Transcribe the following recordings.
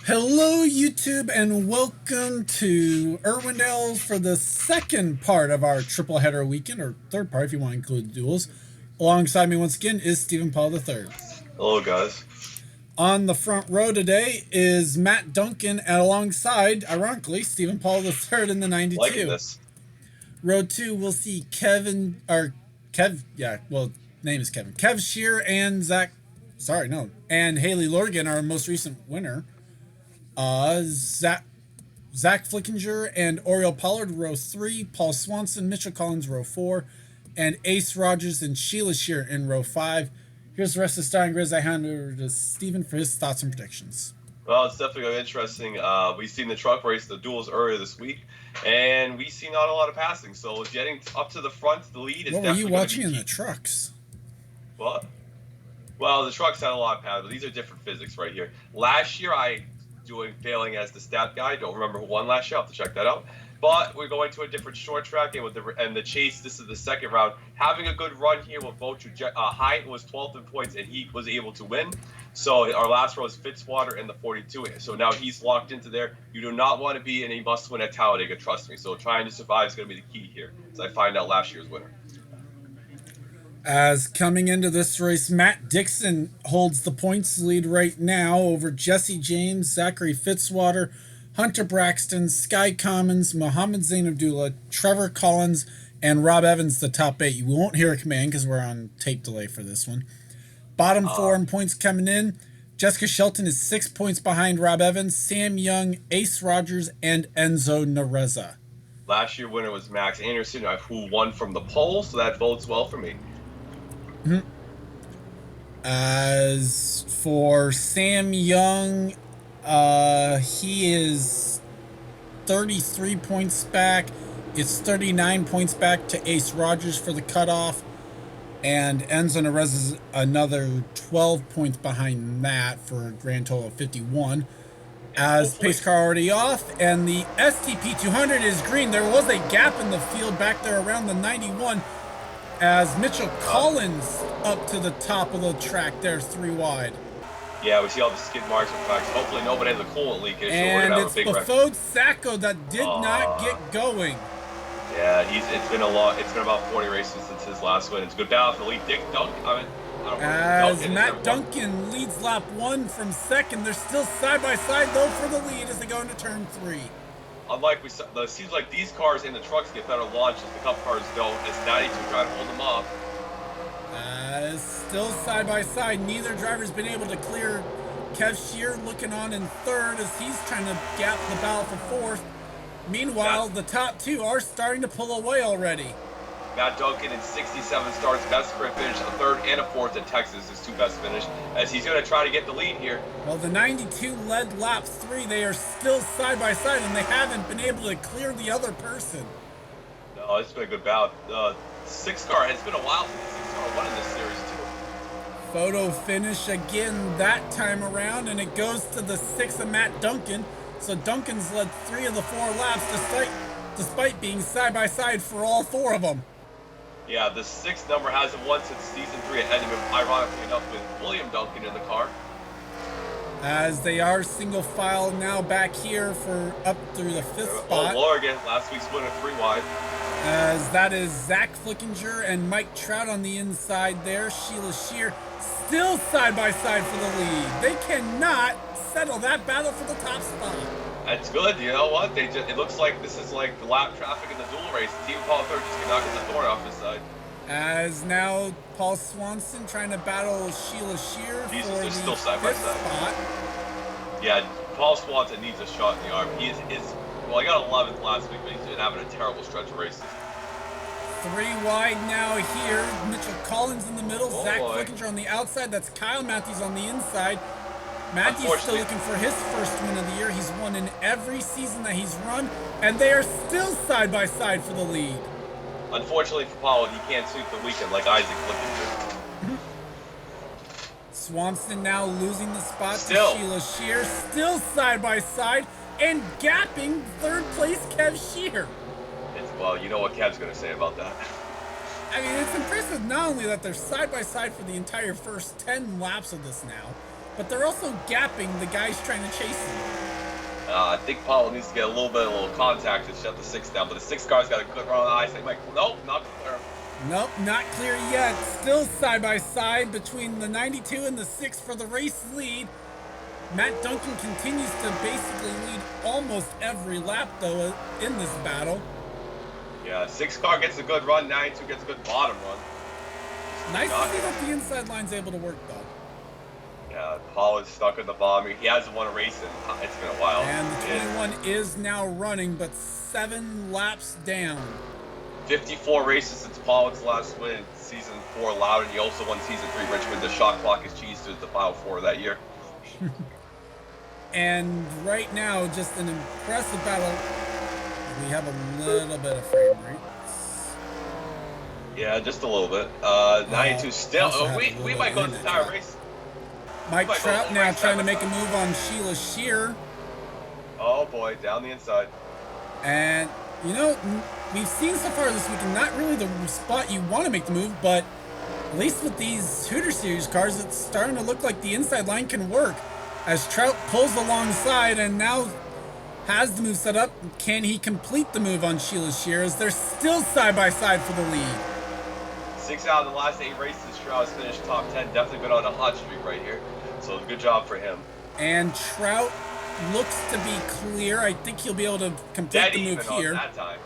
Hello, YouTube, and welcome to Irwindale for the second part of our triple header weekend, or third part if you want to include the duels. Alongside me once again is Stephen Paul III. Hello, guys. On the front row today is Matt Duncan, and alongside, ironically, Stephen Paul III in the 92. Liking this. Row 2, we'll see Kevin, or Kev, yeah, well, name is Kevin. Kev Shear and and Haley Lorgan, our most recent winner. Zach Flickinger and Oriel Pollard, row 3. Paul Swanson, Mitchell Collins, row 4. And Ace Rogers and Sheila Shear in row 5. Here's the rest of the starting grid. I hand over to Stephen for his thoughts and predictions. Well, it's definitely interesting. We've seen the truck race, the duels earlier this week, and we see not a lot of passing. So getting up to the front, the lead is what definitely. What were you watching in the trucks? What? Well, the trucks had a lot of padding, but these are different physics right here. Last year, failing as the stat guy. Don't remember who won last year. I'll have to check that out. But we're going to a different short track, and the chase. This is the second round. Having a good run here with both Hyatt was 12th in points, and he was able to win. So our last row is Fitzwater in the 42. So now he's locked into there. You do not want to be in a must-win at Talladega, trust me. So trying to survive is going to be the key here, as I find out last year's winner. As coming into this race, Matt Dixon holds the points lead right now over Jesse James, Zachary Fitzwater, Hunter Braxton, Sky Commons, Mohammed Zain Abdullah, Trevor Collins, and Rob Evans, the top 8. You won't hear a command because we're on tape delay for this one. Bottom 4 in points coming in. Jessica Shelton is 6 points behind Rob Evans, Sam Young, Ace Rogers, and Enzo Nareza. Last year winner was Max Anderson, who won from the pole, so that bodes well for me. As for Sam Young, he is 33 points back. It's 39 points back to Ace Rogers for the cutoff. And Enzo Nareza is another 12 points behind that for a grand total of 51. As pace car already off, and the STP 200 is green. There was a gap in the field back there around the 91. As Mitchell Collins up to the top of the track there, 3 wide. Yeah, we see all the skid marks and tracks. Hopefully nobody has a coolant leakage. And it's Bafode Sacco that did not get going. Yeah, it's been about 40 races since his last win. It's a good battle for the lead. Dick Duncan. As Matt Duncan leads lap 1 from second. They're still side by side though for the lead as they go into turn 3. Unlike it seems like these cars in the trucks get better launches. The Cup cars don't. As 92 trying to hold them off. Still side by side. Neither driver's been able to clear. Kev Shear looking on in third as he's trying to gap the battle for fourth. Meanwhile, the top 2 are starting to pull away already. Matt Duncan in 67 starts, best sprint finish, a third and a fourth in Texas, his 2 best finish, as he's going to try to get the lead here. Well, the 92 led lap 3. They are still side by side, and they haven't been able to clear the other person. No, it's been a good bout. 6 car, it's been a while since the 6 car won in this series, too. Photo finish again that time around, and it goes to the 6 of Matt Duncan. So Duncan's led 3 of the 4 laps, despite being side by side for all 4 of them. Yeah, the 6 number hasn't won since season 3 ahead of him, ironically enough, with William Duncan in the car. As they are single file now back here for up through the 5th spot. Oh, Lorgan, last week's winner, 3 wide. As that is Zach Flickinger and Mike Trout on the inside there. Sheila Shear still side by side for the lead. They cannot settle that battle for the top spot. That's good. You know what? It looks like this is like the lap traffic in the duel race. Team Paul III just cannot get the thorn off his side. As now Paul Swanson trying to battle Sheila Shear for the still side by 5th side. spot. Yeah, Paul Swanson needs a shot in the arm. He got 11th last week, but he's been having a terrible stretch of races. 3 wide now here. Mitchell Collins in the middle. Zach Flickinger on the outside. That's Kyle Matthews on the inside. Matthews still looking for his first win of the year. He's won in every season that he's run, and they are still side by side for the lead. Unfortunately for Paul, he can't sweep the weekend like Isaac Flickinger. Swanson now losing the spot to Sheila Shear. Still side by side and gapping 3rd place Kev Shear. Well, you know what Kev's going to say about that. I mean, it's impressive not only that they're side by side for the entire first 10 laps of this now, but they're also gapping the guys trying to chase him. I think Paulo needs to get a little contact to shut the 6 down, but the 6 car's got a good run on the ice. Nope, not clear. Nope, not clear yet. Still side by side between the 92 and the 6 for the race lead. Matt Duncan continues to basically lead almost every lap, though, in this battle. Yeah, 6 car gets a good run, 92 gets a good bottom run. Nice to see that the inside line's able to work, though. Yeah, Paul is stuck in the bomb. He hasn't won a race in, it's been a while. And the 21 is now running, but 7 laps down. 54 races since Pollock's last win, season 4 Loudon. He also won season 3 Richmond. The shot clock is cheesed to the final 4 that year. And right now, just an impressive battle. We have a little bit of frame rates. Yeah, just a little bit. 92 still. We might go the entire race. Mike Trout now trying to make a move on Sheila Shear. Oh boy, down the inside. And, you know, we've seen so far this weekend, not really the spot you want to make the move, but at least with these Hooter Series cars, it's starting to look like the inside line can work. As Trout pulls alongside and now has the move set up, can he complete the move on Sheila Shear as they're still side by side for the lead? 6 out of the last 8 races, Trout's finished top 10. Definitely been on a hot streak right here. So good job for him. And Trout looks to be clear. I think he'll be able to complete the move here. That time.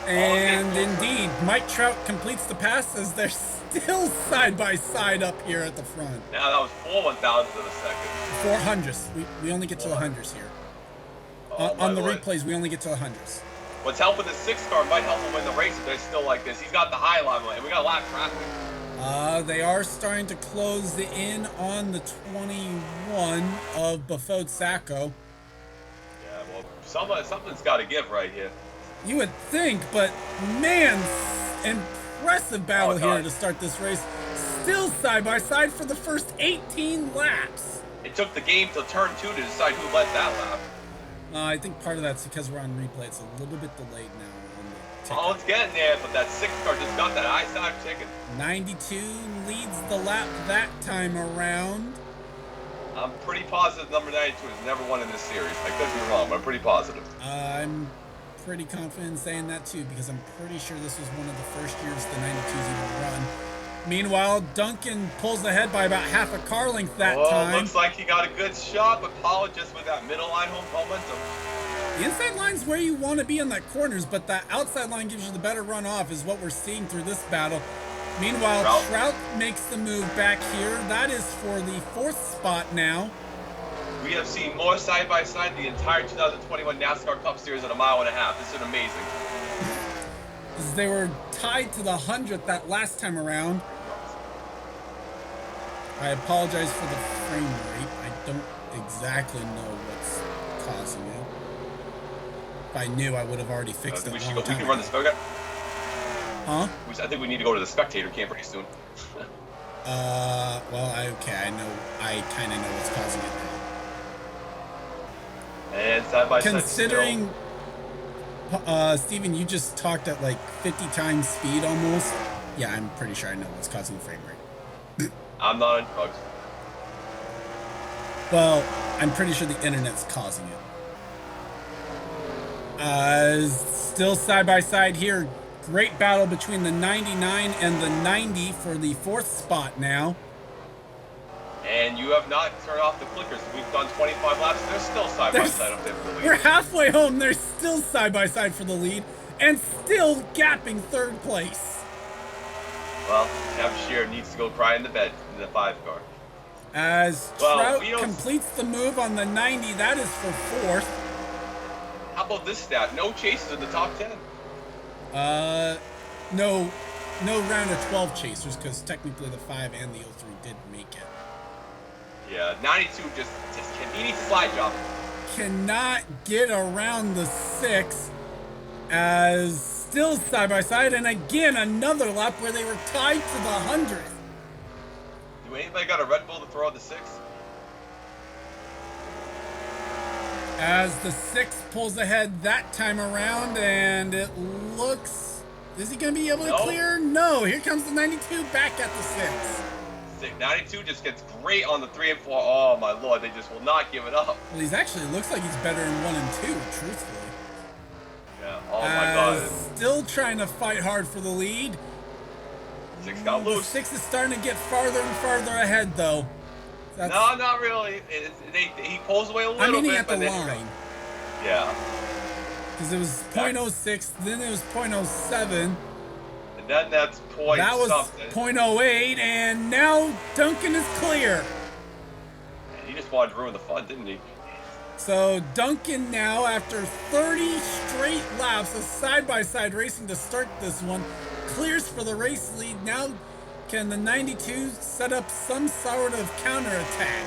And indeed, Mike Trout completes the pass as they're still side by side up here at the front. Now that was 4 1,000 of a second. 400s. We only get to the hundreds here. On the replays, we only get to the hundreds. What's helping the 6 car might help him win the race if they're still like this. He's got the high line, and we got a lot of traffic. They are starting to close in on the 21 of Bafode Sacco. Yeah, well, something's got to give right here. You would think, but man, impressive battle here to start this race. Still side by side for the first 18 laps. It took the game till turn 2 to decide who led that lap. I think part of that's because we're on replay. It's a little bit delayed now. Oh, it's getting there, but that 6 car just got that high-side ticket. 92 leads the lap that time around. I'm pretty positive number 92 has never won in this series. I could be wrong, but I'm pretty positive. I'm pretty confident in saying that too, because I'm pretty sure this was one of the first years the 92s even run. Meanwhile, Duncan pulls ahead by about half a car length that time. Looks like he got a good shot, but Paul just with that middle line home momentum. The inside line's where you want to be in that corners, but that outside line gives you the better run off is what we're seeing through this battle. Meanwhile, Trout makes the move back here. That is for the 4th spot now. We have seen more side-by-side the entire 2021 NASCAR Cup Series at 1.5 miles. This is amazing. They were tied to the 100th that last time around. I apologize for the frame rate. I don't exactly know what's causing it. If I knew, I would have already fixed it. We can run the spectator. Huh? I think we need to go to the spectator camp pretty soon. Well, okay, I kind of know what's causing it now. And side by side. Considering, Steven, you just talked at like 50 times speed almost. Yeah, I'm pretty sure I know what's causing the frame rate. I'm not on drugs. Well, I'm pretty sure the internet's causing it. Still side by side here. Great battle between the 99 and the 90 for the 4th spot now. And you have not turned off the clickers. We've done 25 laps. They're still side by side up there for the lead. We're halfway home. They're still side by side for the lead and still gapping 3rd place. Well, Cap Shear needs to go cry in the bed in the 5 car. As Trout completes the move on the 90, that is for 4th. How about this stat? No chases in the top 10. No round of 12 chasers, because technically the 5 and the 03 did make it. Yeah, 92 just he needs a slide job. Cannot get around the 6 as still side by side, and again another lap where they were tied to the 100th. Do anybody got a Red Bull to throw at the 6? As the 6 pulls ahead that time around, and it looks... Is he going to be able to clear? No, here comes the 92 back at the 6. 92 just gets great on the 3 and 4. Oh my lord, they just will not give it up. Well, he's actually looks like he's better in 1 and 2, truthfully. Yeah. Oh my god. Still trying to fight hard for the lead. 6 got loose. 6 is starting to get farther and farther ahead, though. No, not really. He pulls away a little bit, at the line. Yeah. Because it was 0.06, then it was 0.07. And then that's point that was something. 0.08, and now Duncan is clear. And he just wanted to ruin the fun, didn't he? So Duncan now, after 30 straight laps of side-by-side racing to start this one, clears for the race lead. Now can the 92 set up some sort of counterattack?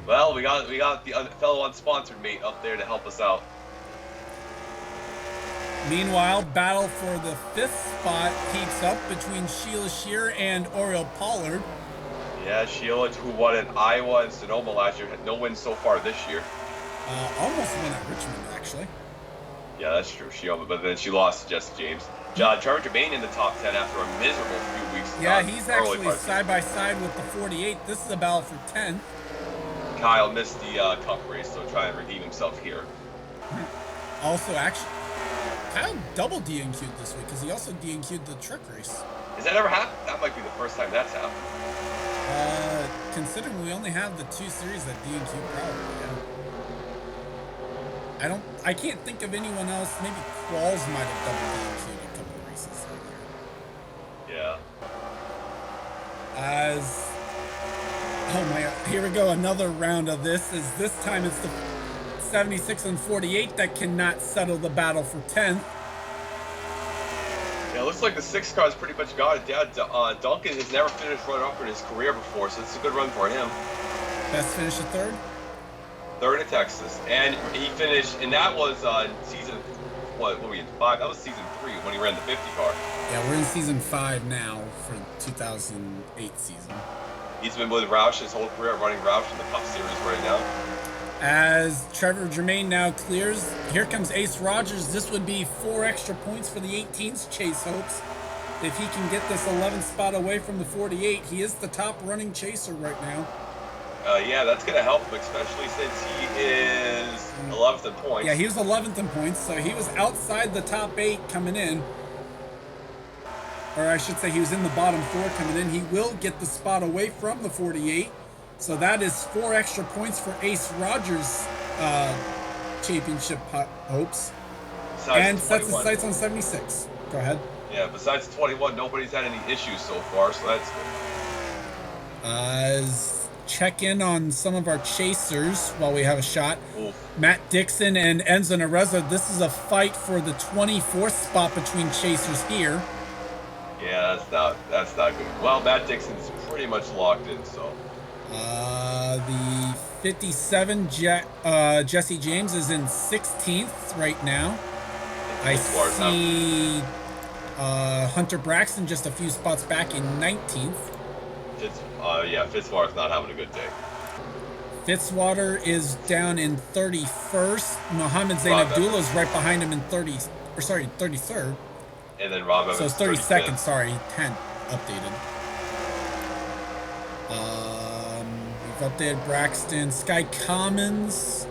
Well, we got the fellow unsponsored mate up there to help us out. Meanwhile, battle for the 5th spot heats up between Sheila Shear and Oriel Pollard. Yeah, Sheila, who won at Iowa and Sonoma last year, had no wins so far this year. Almost won at Richmond, actually. Yeah, that's true. But then she lost to Jesse James. Trevor Jermaine in the top 10 after a miserable few weeks. Yeah, he's actually side-by-side with the 48. This is a battle for 10th. Kyle missed the cup race, so try and redeem himself here. Also, actually, Kyle double DNQ'd this week because he also DNQ'd the truck race. Has that ever happened? That might be the first time that's happened. Considering we only have the 2 series that DNQ, probably, yeah. I can't think of anyone else. Maybe Qualls might have double DNQ'd a couple of races Yeah. Oh my god, here we go, another round of this. This time it's the 76 and 48 that cannot settle the battle for 10th. Yeah, it looks like the 6 car's pretty much got it. Duncan has never finished runner-up in his career before, so it's a good run for him. Best finish at 3rd? 3rd at Texas, and he finished, and that was season, what were we in, 5? That was season 3 when he ran the 50 car. Yeah, we're in season 5 now for 2008 season. He's been with Roush his whole career, running Roush in the Cup Series right now. As Trevor Jermaine now clears, here comes Ace Rogers. This would be 4 extra points for the 18's chase hopes. If he can get this 11th spot away from the 48, he is the top running chaser right now. Yeah, that's going to help him, especially since he is 11th in points. Yeah, he was 11th in points, so he was outside the top 8 coming in. Or I should say he was in the bottom 4 coming in. He will get the spot away from the 48. So that is 4 extra points for Ace Rogers' championship hopes. And sets his sights on 76. Go ahead. Yeah, besides 21, nobody's had any issues so far, so that's good. Check in on some of our chasers while we have a shot. Oof. Matt Dixon and Enzo Nareza. This is a fight for the 24th spot between chasers here. Yeah, that's not good. Well, Matt Dixon's pretty much locked in, so. The 57 Jesse James is in 16th right now. I see Hunter Braxton just a few spots back in 19th. Fitzwater's not having a good day. Fitzwater is down in 31st. Mohammed Zain Abdullah is right behind him in 33rd. And then Rob Evans. So it's 32nd, sorry, 10th updated. We've updated Braxton. Sky Commons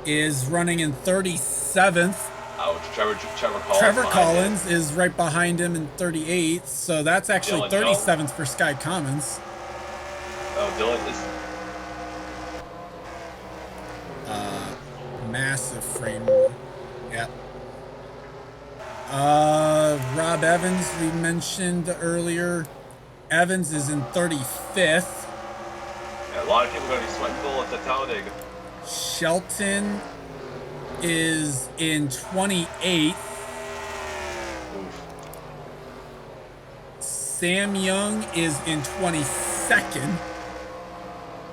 is running in 37th. Ouch, Trevor Collins. Trevor Collins is right behind him in 38th, so that's actually 37th for Sky Commons. Oh, Dylan is. Massive frame. Yep. Rob Evans, we mentioned earlier. Evans is in 35th. Yeah, a lot of people are going to be sweating bullets at Talladega. Shelton is in 28th. Oof. Sam Young is in 22nd.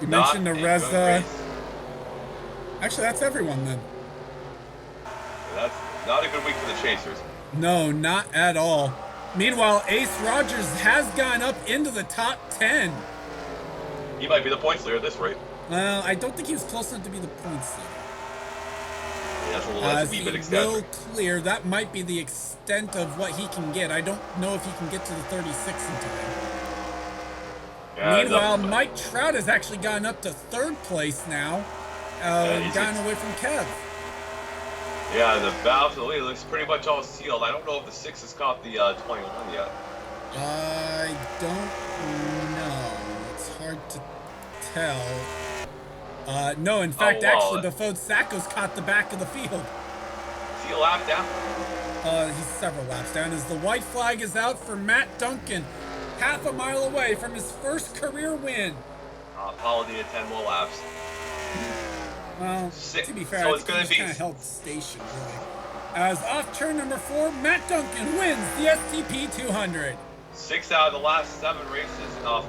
You mentioned Nareza. Actually, that's everyone then. That's not a good week for the chasers. No, not at all. Meanwhile, Ace Rogers has gone up into the top 10. He might be the points leader at this rate. Well, I don't think he was close enough to be the points leader. Yeah, that's a wee bit extended. Will clear. That might be the extent of what he can get. I don't know if he can get to the 36 in time. Yeah, Meanwhile, Mike Trout has actually gotten up to third place now, and gotten away from Kev. Yeah, the battle for the lead looks pretty much all sealed. I don't know if the 6 has caught the 21 yet. I don't know. It's hard to tell. No, in fact, actually, Befode Sacco's caught the back of the field. Is he a lap down? He's several laps down as the white flag is out for Matt Duncan, half a mile away from his first career win. Paul needed 10 more laps. Well, to be fair, so it's going to be kind of held station, really. As off turn number 4, Matt Duncan wins the STP 200. 6 out of the last 7 races,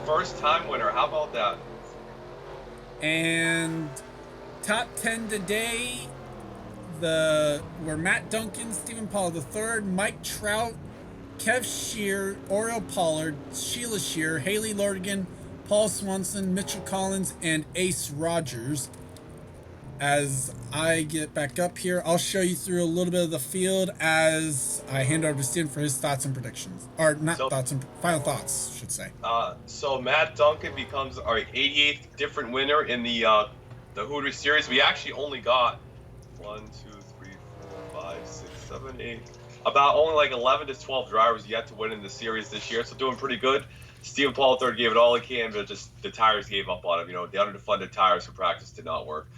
first time winner. How about that? And top 10 today, were Matt Duncan, Stephen Paul III, Mike Trout, Kev Shear, Oriole Pollard, Sheila Shear, Haley Lordigan, Paul Swanson, Mitchell Collins, and Ace Rogers. As I get back up here, I'll show you through a little bit of the field as I hand over to Stephen for his thoughts and predictions. Or not thoughts and final thoughts, I should say. So Matt Duncan becomes our 88th different winner in the Hooters series. We actually only got 1, 2, 3, 4, 5, 6, 7, 8. About only like 11 to 12 drivers yet to win in the series this year, so doing pretty good. Stephen Paul III gave it all he can, but just the tires gave up on him. You know, the underfunded tires for practice did not work.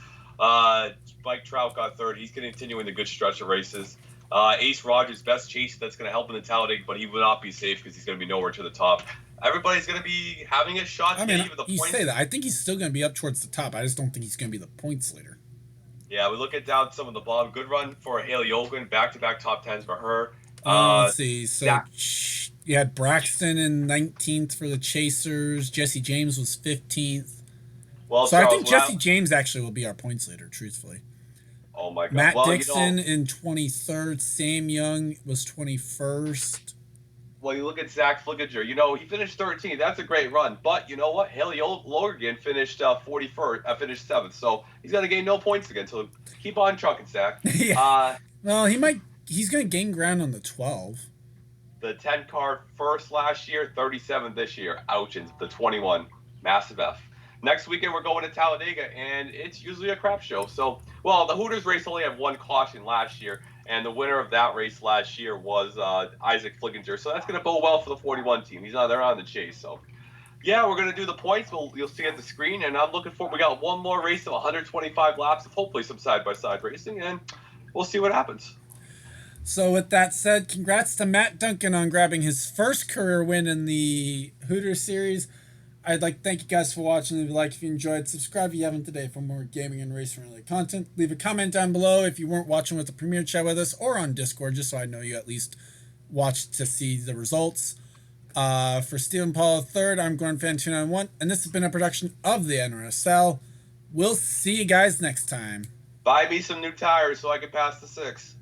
Mike Trout got third. He's going to continue in the good stretch of races. Ace Rogers, best chase that's going to help in the Talladega, but he will not be safe because he's going to be nowhere to the top. Everybody's going to be having a shot to get even the points. You say that. I think he's still going to be up towards the top. I just don't think he's going to be the points leader. Yeah, we look at down some of the bottom. Good run for Haley Olgren. Back-to-back top 10s for her. Let's see. So you had Braxton in 19th for the Chasers. Jesse James was 15th. Well, so Charles, I think Jesse James actually will be our points leader, truthfully. Oh, my God. Matt Dixon in 23rd. Sam Young was 21st. Well, you look at Zach Flickinger. You know, he finished 13th. That's a great run. But you know what? Haley Logan finished 41st. Finished 7th. So he's going to gain no points again. So keep on trucking, Zach. Yeah. Well, he's going to gain ground on the 12. The 10 car first last year, 37th this year. Ouch. And the 21. Massive F. Next weekend, we're going to Talladega, and it's usually a crap show. So, well, the Hooters race only had 1 caution last year, and the winner of that race last year was Isaac Flickinger. So that's going to bode well for the 41 team. They're on the chase. So, yeah, we're going to do the points. You'll see at the screen, and I'm looking forward. We got one more race of 125 laps of hopefully some side-by-side racing, and we'll see what happens. So with that said, congrats to Matt Duncan on grabbing his first career win in the Hooters series. I'd like to thank you guys for watching. Leave a like if you enjoyed. Subscribe if you haven't today for more gaming and racing related content. Leave a comment down below if you weren't watching with the premiere chat with us or on Discord, just so I know you at least watched to see the results. For Stephen Paul III, I'm GornFan291, and this has been a production of the NRSL. We'll see you guys next time. Buy me some new tires so I can pass the 6.